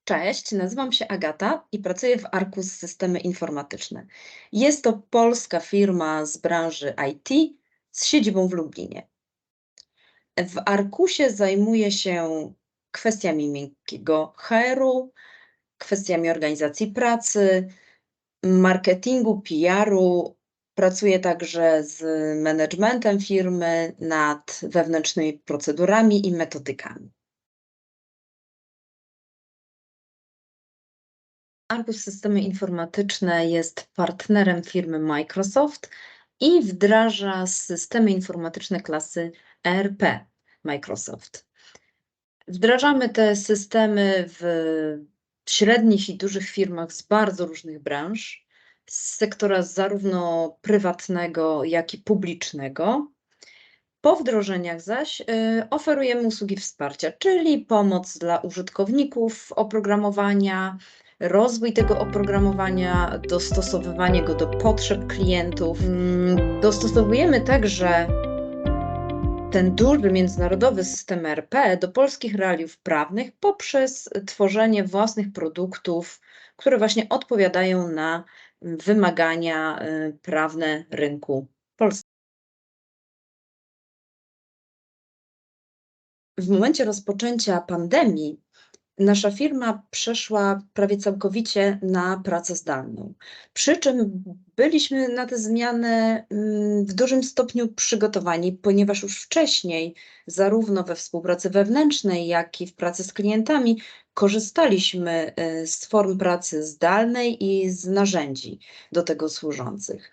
Cześć, nazywam się Agata i pracuję w Arcus Systemy Informatyczne. Jest to polska firma z branży IT z siedzibą w Lublinie. W Arcusie zajmuję się kwestiami miękkiego HR-u, kwestiami organizacji pracy, marketingu, PR-u. Pracuję także z managementem firmy nad wewnętrznymi procedurami i metodykami. Argus Systemy Informatyczne jest partnerem firmy Microsoft i wdraża systemy informatyczne klasy ERP Microsoft. Wdrażamy te systemy w średnich i dużych firmach z bardzo różnych branż, z sektora zarówno prywatnego, jak i publicznego. Po wdrożeniach zaś oferujemy usługi wsparcia, czyli pomoc dla użytkowników oprogramowania, rozwój tego oprogramowania, dostosowywanie go do potrzeb klientów. Dostosowujemy także ten duży międzynarodowy system ERP do polskich realiów prawnych poprzez tworzenie własnych produktów, które właśnie odpowiadają na wymagania prawne rynku polskiego. W momencie rozpoczęcia pandemii nasza firma przeszła prawie całkowicie na pracę zdalną. Przy czym byliśmy na tę zmianę w dużym stopniu przygotowani, ponieważ już wcześniej, zarówno we współpracy wewnętrznej, jak i w pracy z klientami, korzystaliśmy z form pracy zdalnej i z narzędzi do tego służących.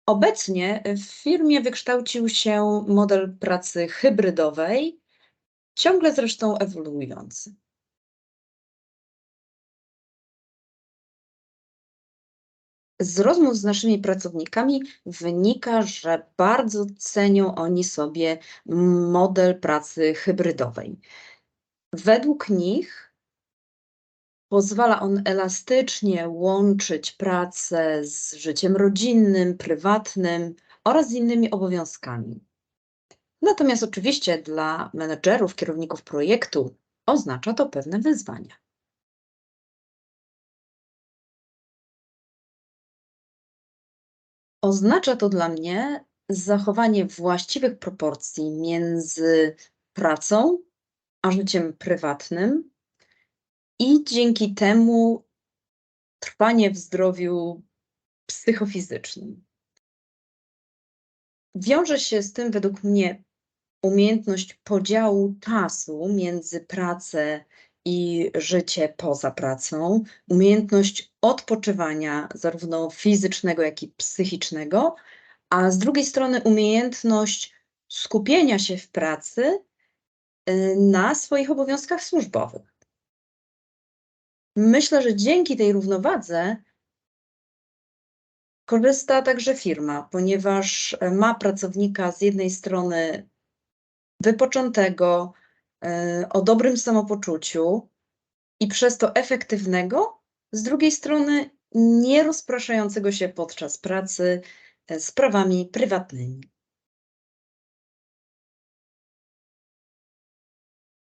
Obecnie w firmie wykształcił się model pracy hybrydowej, ciągle zresztą ewoluujący. Z rozmów z naszymi pracownikami wynika, że bardzo cenią oni sobie model pracy hybrydowej. Według nich pozwala on elastycznie łączyć pracę z życiem rodzinnym, prywatnym oraz z innymi obowiązkami. Natomiast oczywiście dla menedżerów, kierowników projektu oznacza to pewne wyzwania. Oznacza to dla mnie zachowanie właściwych proporcji między pracą a życiem prywatnym i dzięki temu trwanie w zdrowiu psychofizycznym. Wiąże się z tym według mnie umiejętność podziału czasu między pracę i życie poza pracą, umiejętność odpoczywania zarówno fizycznego, jak i psychicznego, a z drugiej strony umiejętność skupienia się w pracy, na swoich obowiązkach służbowych. Myślę, że dzięki tej równowadze korzysta także firma, ponieważ, ma pracownika z jednej strony wypoczętego, o dobrym samopoczuciu i przez to efektywnego, z drugiej strony nie rozpraszającego się podczas pracy, sprawami prywatnymi.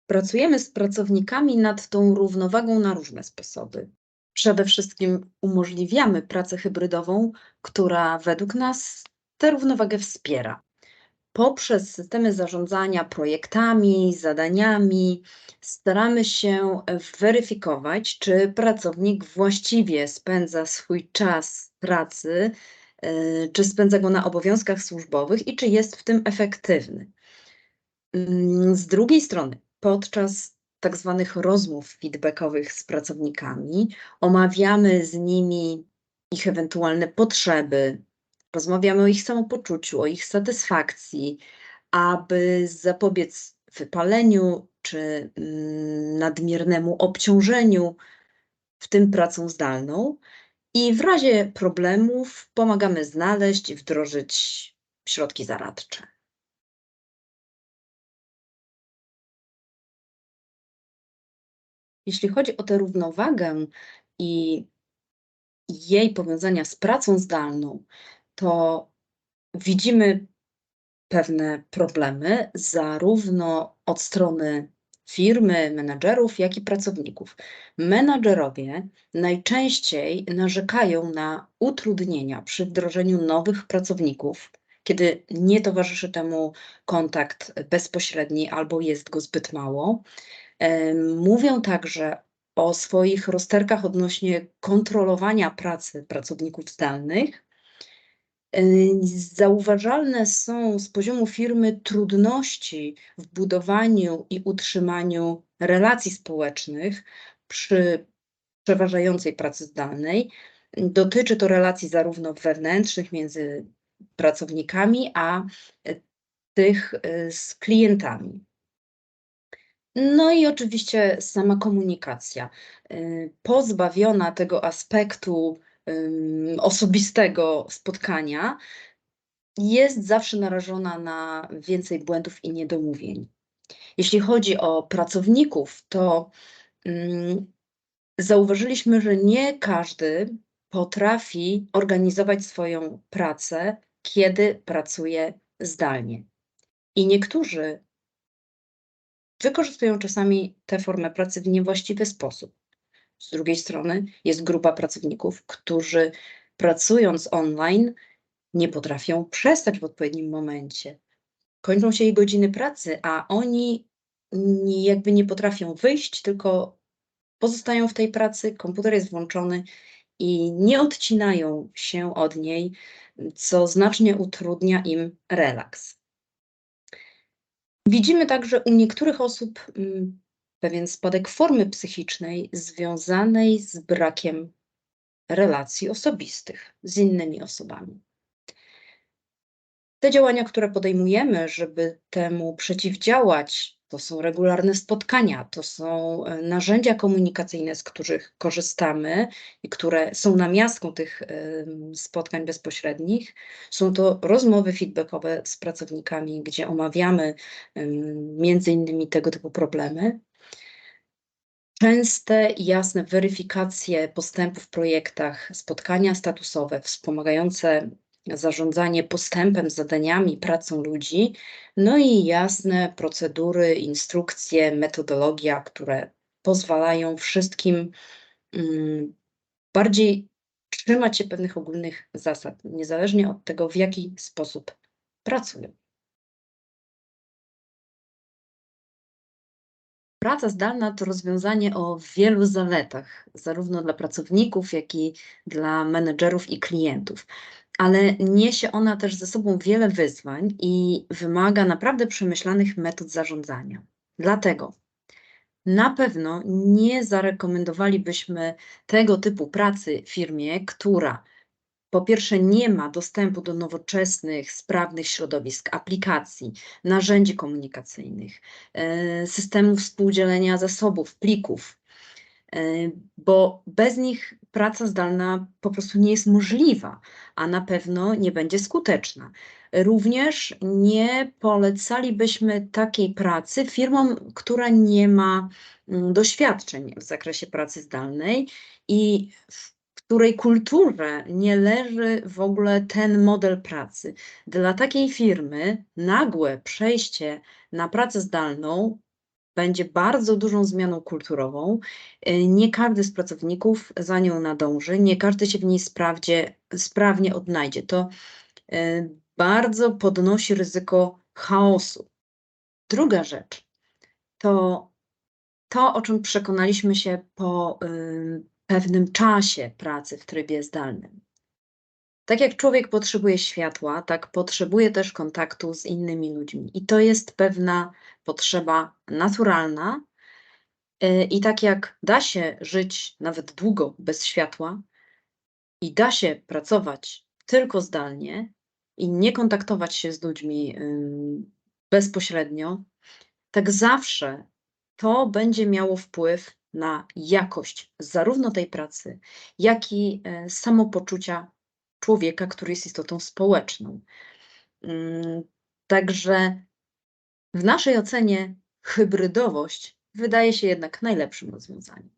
Pracujemy z pracownikami nad tą równowagą na różne sposoby. Przede wszystkim umożliwiamy pracę hybrydową, która według nas tę równowagę wspiera. Poprzez systemy zarządzania projektami, zadaniami staramy się weryfikować, czy pracownik właściwie spędza swój czas pracy, czy spędza go na obowiązkach służbowych i czy jest w tym efektywny. Z drugiej strony, podczas tak zwanych rozmów feedbackowych z pracownikami omawiamy z nimi ich ewentualne potrzeby, rozmawiamy o ich samopoczuciu, o ich satysfakcji, aby zapobiec wypaleniu czy nadmiernemu obciążeniu, w tym pracą zdalną. I w razie problemów pomagamy znaleźć i wdrożyć środki zaradcze. Jeśli chodzi o tę równowagę i jej powiązania z pracą zdalną, to widzimy pewne problemy zarówno od strony firmy, menadżerów, jak i pracowników. Menadżerowie najczęściej narzekają na utrudnienia przy wdrożeniu nowych pracowników, kiedy nie towarzyszy temu kontakt bezpośredni albo jest go zbyt mało. Mówią także o swoich rozterkach odnośnie kontrolowania pracy pracowników zdalnych. Zauważalne są z poziomu firmy trudności w budowaniu i utrzymaniu relacji społecznych przy przeważającej pracy zdalnej. Dotyczy to relacji zarówno wewnętrznych między pracownikami, a tych z klientami. No i oczywiście sama komunikacja. Pozbawiona tego aspektu osobistego spotkania jest zawsze narażona na więcej błędów i niedomówień. Jeśli chodzi o pracowników, to zauważyliśmy, że nie każdy potrafi organizować swoją pracę, kiedy pracuje zdalnie. I niektórzy wykorzystują czasami tę formę pracy w niewłaściwy sposób. Z drugiej strony jest grupa pracowników, którzy pracując online nie potrafią przestać w odpowiednim momencie. Kończą się jej godziny pracy, a oni jakby nie potrafią wyjść, tylko pozostają w tej pracy, komputer jest włączony i nie odcinają się od niej, co znacznie utrudnia im relaks. Widzimy także u niektórych osób pewien spadek formy psychicznej związanej z brakiem relacji osobistych z innymi osobami. Te działania, które podejmujemy, żeby temu przeciwdziałać, to są regularne spotkania, to są narzędzia komunikacyjne, z których korzystamy i które są namiastką tych spotkań bezpośrednich. Są to rozmowy feedbackowe z pracownikami, gdzie omawiamy między innymi tego typu problemy. Częste i jasne weryfikacje postępu w projektach, spotkania statusowe wspomagające zarządzanie postępem, zadaniami, pracą ludzi, no i jasne procedury, instrukcje, metodologia, które pozwalają wszystkim bardziej trzymać się pewnych ogólnych zasad, niezależnie od tego, w jaki sposób pracują. Praca zdalna to rozwiązanie o wielu zaletach, zarówno dla pracowników, jak i dla menedżerów i klientów. Ale niesie ona też ze sobą wiele wyzwań i wymaga naprawdę przemyślanych metod zarządzania. Dlatego na pewno nie zarekomendowalibyśmy tego typu pracy firmie, która po pierwsze nie ma dostępu do nowoczesnych, sprawnych środowisk, aplikacji, narzędzi komunikacyjnych, systemów współdzielenia zasobów, plików, bo bez nich praca zdalna po prostu nie jest możliwa, a na pewno nie będzie skuteczna. Również nie polecalibyśmy takiej pracy firmom, która nie ma doświadczeń w zakresie pracy zdalnej i w której kulturze nie leży w ogóle ten model pracy. Dla takiej firmy nagłe przejście na pracę zdalną będzie bardzo dużą zmianą kulturową. Nie każdy z pracowników za nią nadąży, nie każdy się w niej sprawnie odnajdzie. To bardzo podnosi ryzyko chaosu. Druga rzecz to to, o czym przekonaliśmy się po pewnym czasie pracy w trybie zdalnym. Tak jak człowiek potrzebuje światła, tak potrzebuje też kontaktu z innymi ludźmi. I to jest pewna potrzeba naturalna. I tak jak da się żyć nawet długo bez światła i da się pracować tylko zdalnie i nie kontaktować się z ludźmi bezpośrednio, tak zawsze to będzie miało wpływ na jakość zarówno tej pracy, jak i samopoczucia człowieka, który jest istotą społeczną. Także w naszej ocenie hybrydowość wydaje się jednak najlepszym rozwiązaniem.